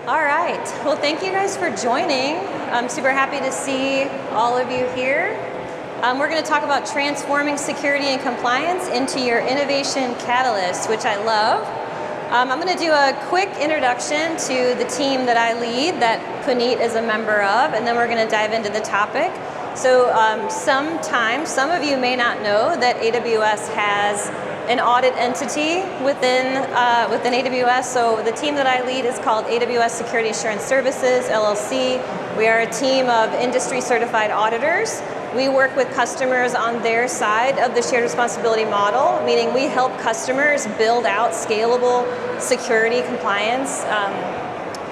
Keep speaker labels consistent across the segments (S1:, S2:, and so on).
S1: All right. Well, thank you guys for joining. I'm super happy to see all of you here. We're going to talk about transforming security and compliance into your innovation catalyst, which I love. I'm going to do a quick introduction to the team that I lead, that Puneet is a member of, and then we're going to dive into the topic. So some of you may not know that AWS has an audit entity within AWS. So the team that I lead is called AWS Security Assurance Services, LLC. We are a team of industry certified auditors. We work with customers on their side of the shared responsibility model, meaning we help customers build out scalable security compliance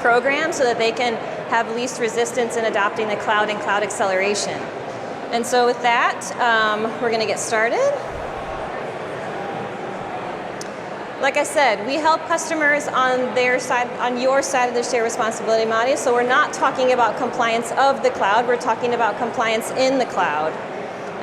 S1: programs so that they can have least resistance in adopting the cloud and cloud acceleration. And so with that, we're going to get started. Like I said, we help customers on their side, on your side of the shared responsibility model. So we're not talking about compliance of the cloud, we're talking about compliance in the cloud.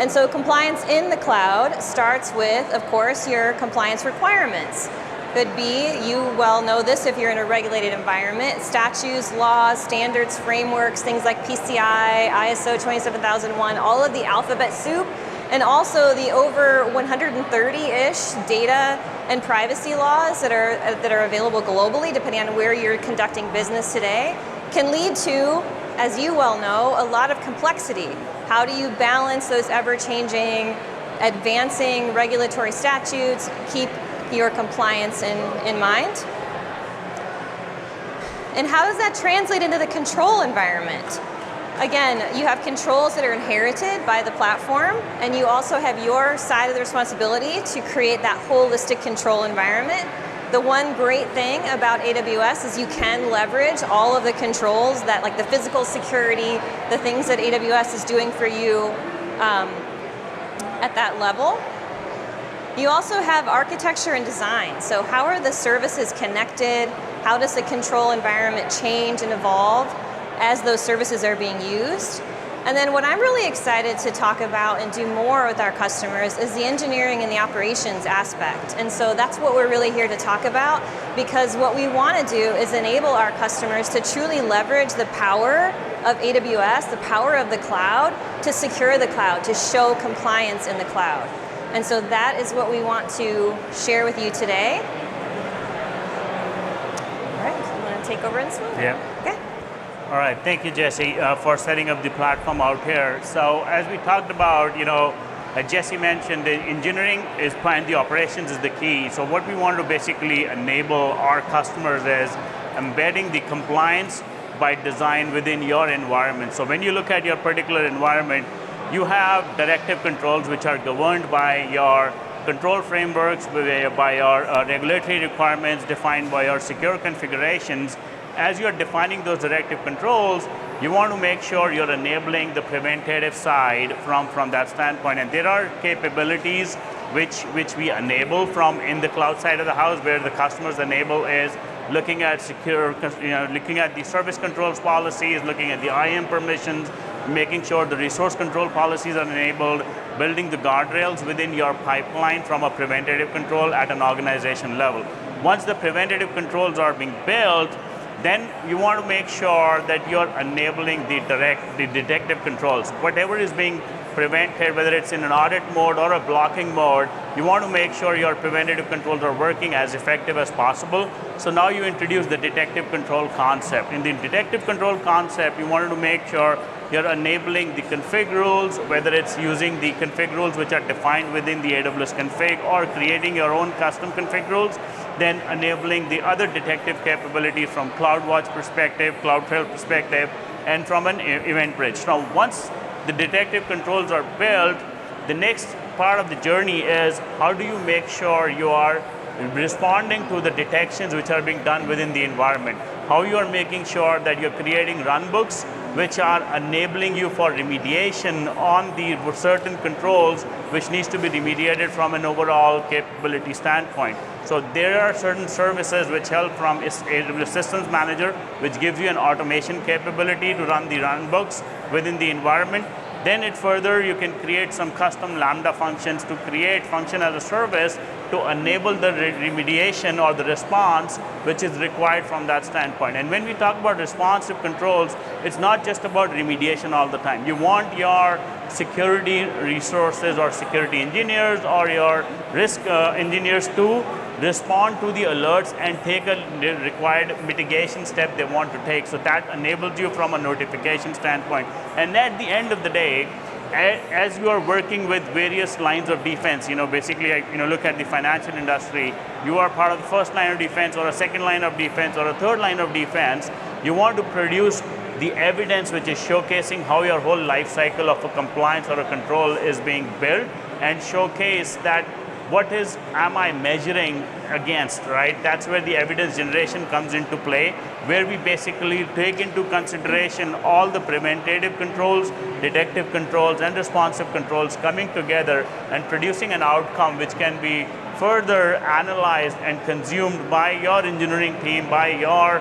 S1: And so compliance in the cloud starts with, of course, your compliance requirements. Could be, you well know this if you're in a regulated environment, statutes, laws, standards, frameworks, things like PCI, ISO 27001, all of the alphabet soup, and also the over 130-ish data and privacy laws that are available globally, depending on where you're conducting business today, can lead to, as you well know, a lot of complexity. How do you balance those ever-changing, advancing regulatory statutes, keep your compliance in mind? And how does that translate into the control environment? Again, you have controls that are inherited by the platform, and you also have your side of the responsibility to create that holistic control environment. The one great thing about AWS is you can leverage all of the controls that, like the physical security, the things that AWS is doing for you at that level. You also have architecture and design. So how are the services connected? How does the control environment change and evolve as those services are being used? And then what I'm really excited to talk about and do more with our customers is the engineering and the operations aspect. And so that's what we're really here to talk about, because what we want to do is enable our customers to truly leverage the power of AWS, the power of the cloud, to secure the cloud, to show compliance in the cloud. And so that is what we want to share with you today. All right, so you want to take over and swim?
S2: Yeah.
S1: Okay.
S2: All right, thank you, Jesse, for setting up the platform out here. So as we talked about, Jesse mentioned the engineering is and the operations is the key. So what we want to basically enable our customers is embedding the compliance by design within your environment. So when you look at your particular environment, you have directive controls which are governed by your control frameworks, by your regulatory requirements defined by your secure configurations. As you're defining those directive controls, you want to make sure you're enabling the preventative side from that standpoint. And there are capabilities which we enable from in the cloud side of the house, where the customers enable is looking at looking at the service controls policies, looking at the IAM permissions, making sure the resource control policies are enabled, building the guardrails within your pipeline from a preventative control at an organization level. Once the preventative controls are being built, then you want to make sure that you're enabling the detective controls. Whatever is being prevented, whether it's in an audit mode or a blocking mode, you want to make sure your preventative controls are working as effective as possible. So now you introduce the detective control concept. In the detective control concept, you wanted to make sure you're enabling the config rules, whether it's using the config rules which are defined within the AWS config or creating your own custom config rules, then enabling the other detective capabilities from CloudWatch perspective, CloudTrail perspective, and from an event bridge. Now, once the detective controls are built, the next part of the journey is how do you make sure you are responding to the detections which are being done within the environment. How you are making sure that you're creating runbooks which are enabling you for remediation on the certain controls which needs to be remediated from an overall capability standpoint. So there are certain services which help from AWS Systems Manager, which gives you an automation capability to run the runbooks within the environment. Then you can create some custom Lambda functions to create function as a service to to enable the remediation or the response which is required from that standpoint. And when we talk about responsive controls, it's not just about remediation all the time. You want your security resources or security engineers or your risk engineers to respond to the alerts and take a required mitigation step they want to take. So that enables you from a notification standpoint. And at the end of the day, as you are working with various lines of defense, basically, look at the financial industry, you are part of the first line of defense or a second line of defense or a third line of defense. You want to produce the evidence which is showcasing how your whole life cycle of a compliance or a control is being built, and showcase that what am I measuring against, right? That's where the evidence generation comes into play, where we basically take into consideration all the preventative controls, detective controls, and responsive controls coming together and producing an outcome which can be further analyzed and consumed by your engineering team, by your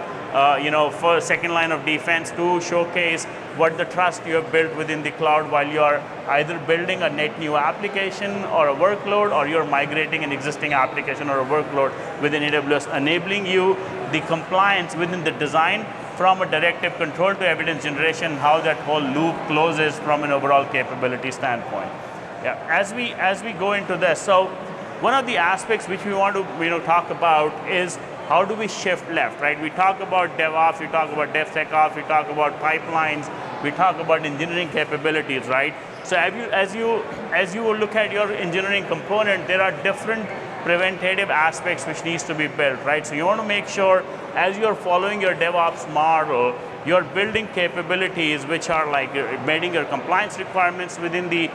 S2: first, second line of defense, to showcase what the trust you have built within the cloud while you're either building a net new application or a workload, or you're migrating an existing application or a workload within AWS, enabling you the compliance within the design from a directive control to evidence generation, how that whole loop closes from an overall capability standpoint. Yeah, as we go into this, so one of the aspects which we want to talk about is how do we shift left, right? We talk about DevOps, we talk about DevSecOps, we talk about pipelines, we talk about engineering capabilities, right? So as you look at your engineering component, there are different preventative aspects which needs to be built, right? So you want to make sure as you're following your DevOps model, you're building capabilities which are like embedding your compliance requirements within the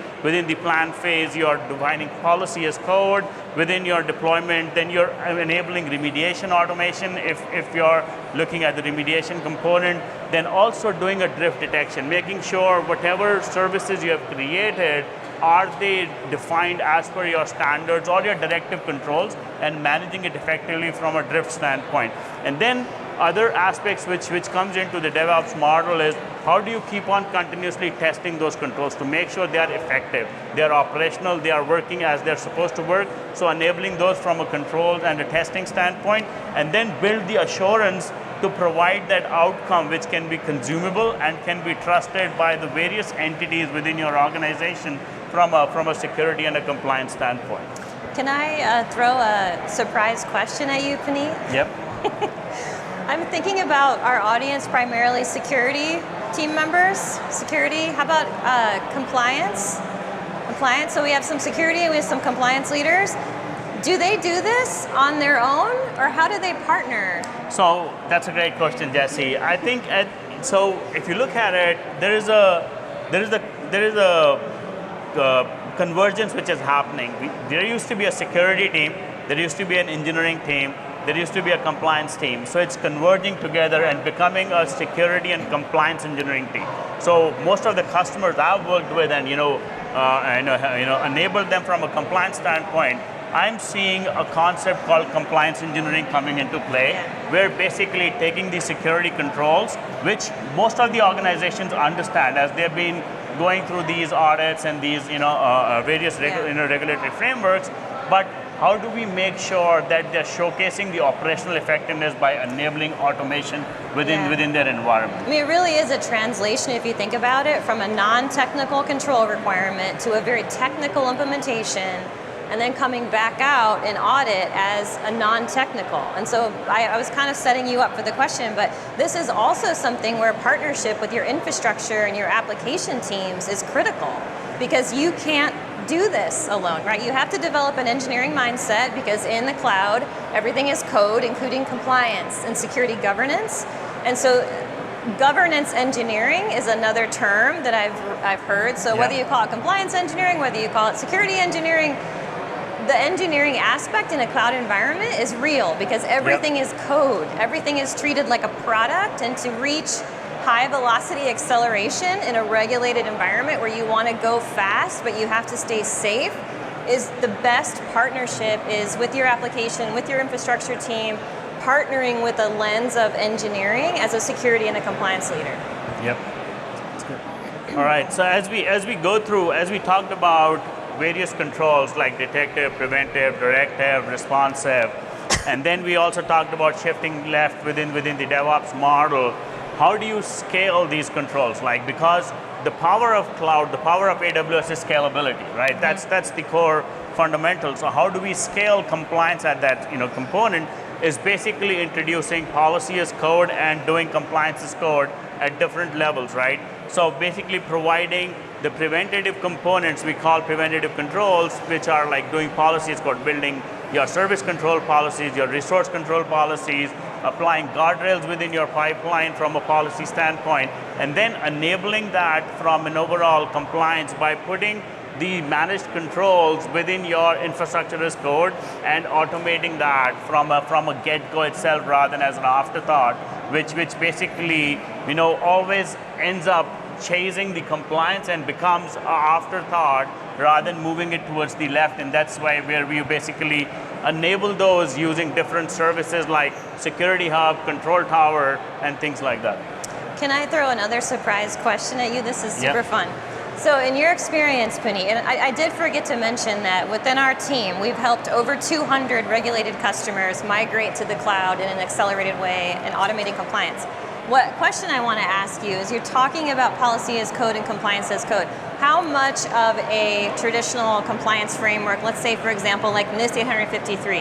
S2: plan phase, you're defining policy as code within your deployment, then you're enabling remediation automation if you're looking at the remediation component, then also doing a drift detection, making sure whatever services you have created, are they defined as per your standards or your directive controls, and managing it effectively from a drift standpoint. And then other aspects which comes into the DevOps model is how do you keep on continuously testing those controls to make sure they are effective, they are operational, they are working as they're supposed to work. So enabling those from a control and a testing standpoint, and then build the assurance to provide that outcome which can be consumable and can be trusted by the various entities within your organization from a security and a compliance standpoint.
S1: Can I throw a surprise question at you, Puneet?
S2: Yep.
S1: I'm thinking about our audience, primarily security team members. Security, how about compliance? Compliance, so we have some security and we have some compliance leaders. Do they do this on their own, or how do they partner?
S2: So that's a great question, Jesse. I think so. If you look at it, there is a convergence which is happening. There used to be a security team, there used to be an engineering team, there used to be a compliance team. So it's converging together and becoming a security and compliance engineering team. So most of the customers I've worked with and enabled them from a compliance standpoint, I'm seeing a concept called compliance engineering coming into play, where basically taking the security controls, which most of the organizations understand as they've been going through these audits and these various regulatory frameworks, but how do we make sure that they're showcasing the operational effectiveness by enabling automation within their environment?
S1: I mean, it really is a translation, if you think about it, from a non-technical control requirement to a very technical implementation, and then coming back out in audit as a non-technical. And so I was kind of setting you up for the question, but this is also something where partnership with your infrastructure and your application teams is critical, because you can't do this alone, right? You have to develop an engineering mindset, because in the cloud, everything is code, including compliance and security governance. And so governance engineering is another term that I've heard. So whether you call it compliance engineering, whether you call it security engineering, the engineering aspect in a cloud environment is real, because everything is code. Everything is treated like a product, and to reach high velocity acceleration in a regulated environment where you want to go fast, but you have to stay safe, is the best partnership is with your application, with your infrastructure team, partnering with a lens of engineering as a security and a compliance leader.
S2: Yep. That's good. All right, so as we go through, as we talked about various controls like detective, preventive, directive, responsive. And then we also talked about shifting left within the DevOps model. How do you scale these controls? Like, because the power of cloud, the power of AWS is scalability, right? Mm-hmm. That's the core fundamental. So how do we scale compliance at that component? Is basically introducing policy as code and doing compliance as code at different levels, right? So basically providing the preventative components we call preventative controls, which are like doing policy as code, building your service control policies, your resource control policies, applying guardrails within your pipeline from a policy standpoint, and then enabling that from an overall compliance by putting the managed controls within your infrastructure as code and automating that from a get-go itself rather than as an afterthought, which basically always ends up chasing the compliance and becomes an afterthought rather than moving it towards the left. And that's why where we basically enable those using different services like Security Hub, Control Tower, and things like that.
S1: Can I throw another surprise question at you? This is super fun. So in your experience, Puneet, and I did forget to mention that within our team, we've helped over 200 regulated customers migrate to the cloud in an accelerated way and automating compliance. What question I want to ask you is, you're talking about policy as code and compliance as code. How much of a traditional compliance framework, let's say for example, like NIST 853,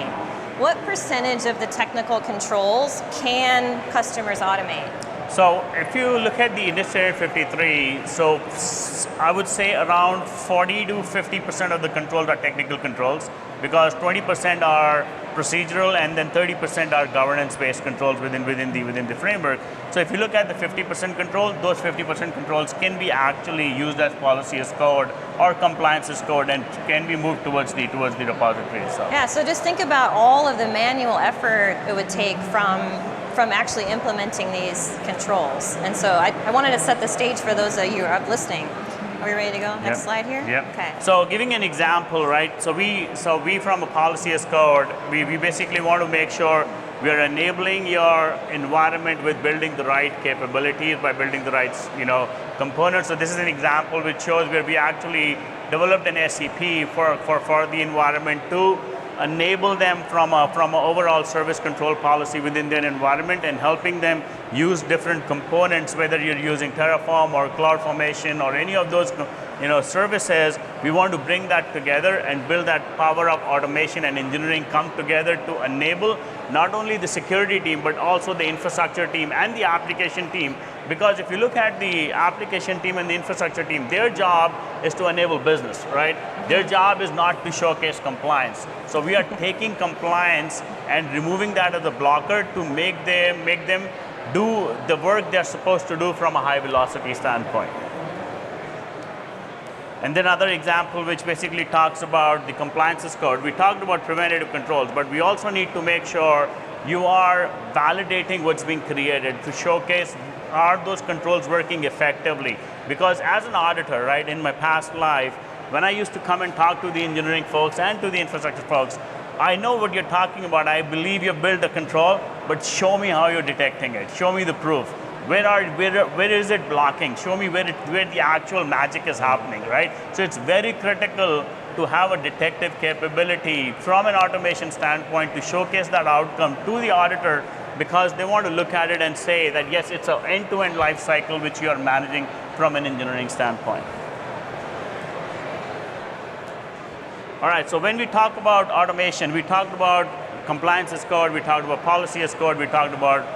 S1: what percentage of the technical controls can customers automate?
S2: So if you look at the NIST 853, so I would say around 40 to 50% of the controls are technical controls, because 20% are procedural and then 30% are governance-based controls within the framework. So if you look at the 50% control, those 50% controls can be actually used as policy as code or compliance as code and can be moved towards the repository itself.
S1: Yeah, so just think about all of the manual effort it would take from actually implementing these controls. And so I wanted to set the stage for those of you who are up listening. Are we ready to go? Next slide here?
S2: Yep.
S1: Okay.
S2: So giving an example, right? So we from a policy as code, we basically want to make sure we are enabling your environment with building the right capabilities by building the right components. So this is an example which shows where we actually developed an SEP for the environment to enable them from an overall service control policy within their environment and helping them use different components, whether you're using Terraform or CloudFormation or any of those services. We want to bring that together and build that power of automation and engineering come together to enable not only the security team but also the infrastructure team and the application team. Because if you look at the application team and the infrastructure team, their job is to enable business, right? Their job is not to showcase compliance. So we are taking compliance and removing that as a blocker to make them do the work they're supposed to do from a high velocity standpoint. And then another example which basically talks about the compliance as code. We talked about preventative controls, but we also need to make sure you are validating what's being created to showcase, are those controls working effectively? Because as an auditor, right, in my past life, when I used to come and talk to the engineering folks and to the infrastructure folks, I know what you're talking about. I believe you built a control, but show me how you're detecting it. Show me the proof. Where is it blocking? Show me where the actual magic is happening, right? So it's very critical to have a detective capability from an automation standpoint to showcase that outcome to the auditor, because they want to look at it and say that yes, it's an end-to-end life cycle which you are managing from an engineering standpoint. All right, so when we talk about automation, we talked about compliance as code, we talked about policy as code, we talked about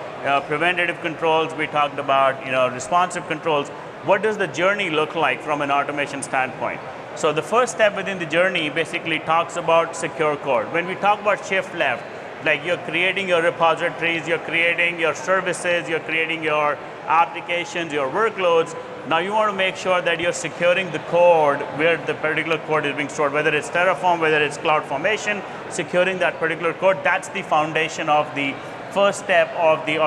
S2: preventative controls, we talked about responsive controls. What does the journey look like from an automation standpoint? So the first step within the journey basically talks about secure code. When we talk about shift left, like you're creating your repositories, you're creating your services, you're creating your applications, your workloads. Now you want to make sure that you're securing the code where the particular code is being stored, whether it's Terraform, whether it's CloudFormation, securing that particular code. That's the foundation of the first step of the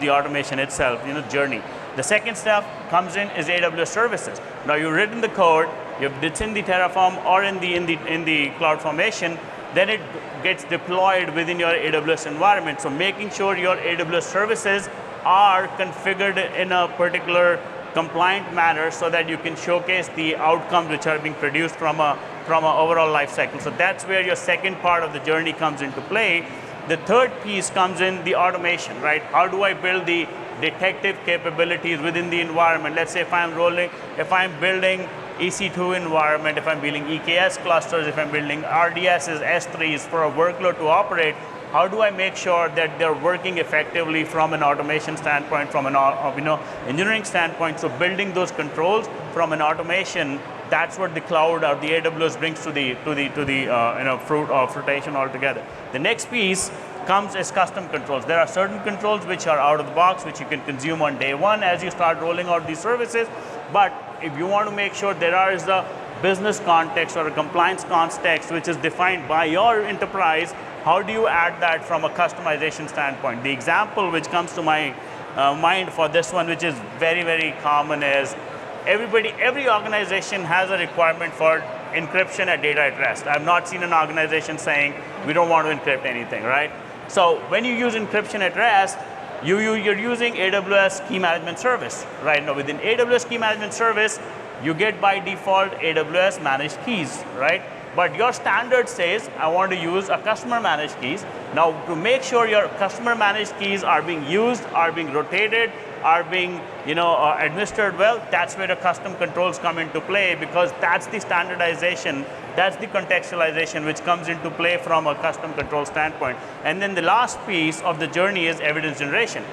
S2: automation itself, journey. The second step comes in is AWS services. Now you've written the code, it's in the Terraform or in the CloudFormation, then it gets deployed within your AWS environment. So making sure your AWS services are configured in a particular compliant manner so that you can showcase the outcomes which are being produced from a from an overall life cycle. So that's where your second part of the journey comes into play. The third piece comes in the automation, right? How do I build the detective capabilities within the environment? Let's say if I'm building EC2 environment, if I'm building EKS clusters, if I'm building RDSs, S3s for a workload to operate, how do I make sure that they're working effectively from an automation standpoint, from an engineering standpoint? So building those controls from an automation, that's what the cloud or the AWS brings to the fruit of rotation altogether. The next piece comes as custom controls. There are certain controls which are out of the box, which you can consume on day one as you start rolling out these services. But if you want to make sure there is a business context or a compliance context which is defined by your enterprise, how do you add that from a customization standpoint? The example which comes to my mind for this one, which is very, very common, is every organization has a requirement for encryption at data at rest. I've not seen an organization saying, we don't want to encrypt anything, right? So when you use encryption at rest, you're using AWS Key Management Service. Right now within AWS Key Management Service, you get by default AWS managed keys, right? But your standard says, I want to use a customer managed keys. Now to make sure your customer managed keys are being used, are being rotated, are being administered well, that's where the custom controls come into play, because that's the standardization, that's the contextualization which comes into play from a custom control standpoint. And then the last piece of the journey is evidence generation.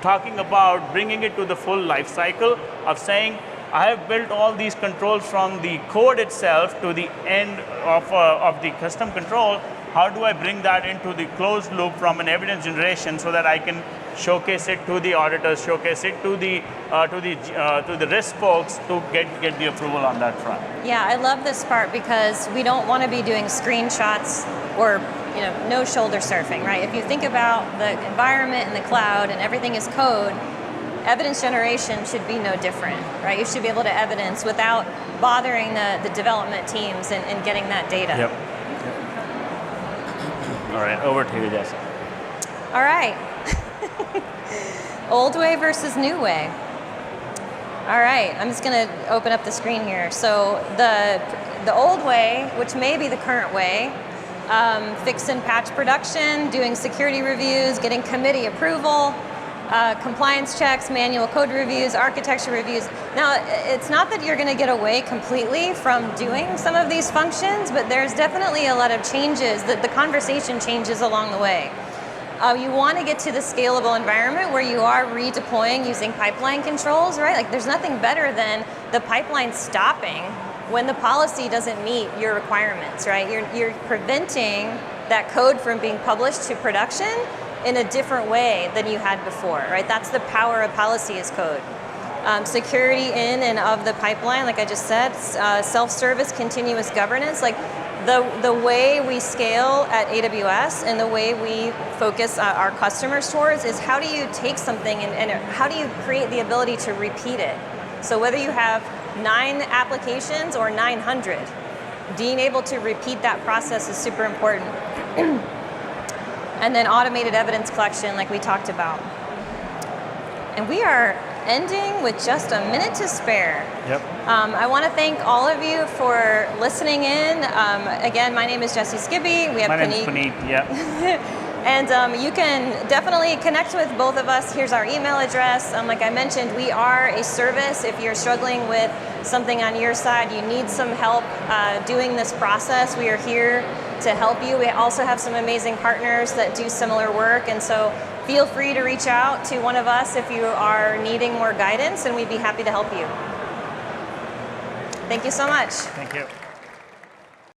S2: Talking about bringing it to the full life cycle of saying, I have built all these controls from the code itself to the end of the custom control. How do I bring that into the closed loop from an evidence generation so that I can showcase it to the auditors, showcase it to the risk folks to get the approval on that front?
S1: Yeah, I love this part because we don't want to be doing screenshots or no shoulder surfing, right? If you think about the environment and the cloud and everything is code, evidence generation should be no different, right? You should be able to evidence without bothering the development teams and getting that data.
S2: Yep. All right, over to you, Jesse.
S1: All right. Old way versus new way. All right, I'm just going to open up the screen here. So the old way, which may be the current way, fix and patch production, doing security reviews, getting committee approval, compliance checks, manual code reviews, architecture reviews. Now, it's not that you're going to get away completely from doing some of these functions, but there's definitely a lot of changes, that the conversation changes along the way. You want to get to the scalable environment where you are redeploying using pipeline controls, right? Like there's nothing better than the pipeline stopping when the policy doesn't meet your requirements, right? You're preventing that code from being published to production in a different way than you had before, right? That's the power of policy as code. Security in and of the pipeline, like I just said, self-service, continuous governance, like the way we scale at AWS and the way we focus our customers towards is how do you take something and how do you create the ability to repeat it? So whether you have 9 applications or 900, being able to repeat that process is super important. And then automated evidence collection, like we talked about. And we are ending with just a minute to spare.
S2: Yep.
S1: I want to thank all of you for listening in. Again, my name is Jessie Skibby. We have
S2: My name is Puneet, yeah.
S1: And you can definitely connect with both of us. Here's our email address. Like I mentioned, we are a service. If you're struggling with something on your side, you need some help doing this process, we are here to help you. We also have some amazing partners that do similar work, and so feel free to reach out to one of us if you are needing more guidance, and we'd be happy to help you. Thank you so much.
S2: Thank you.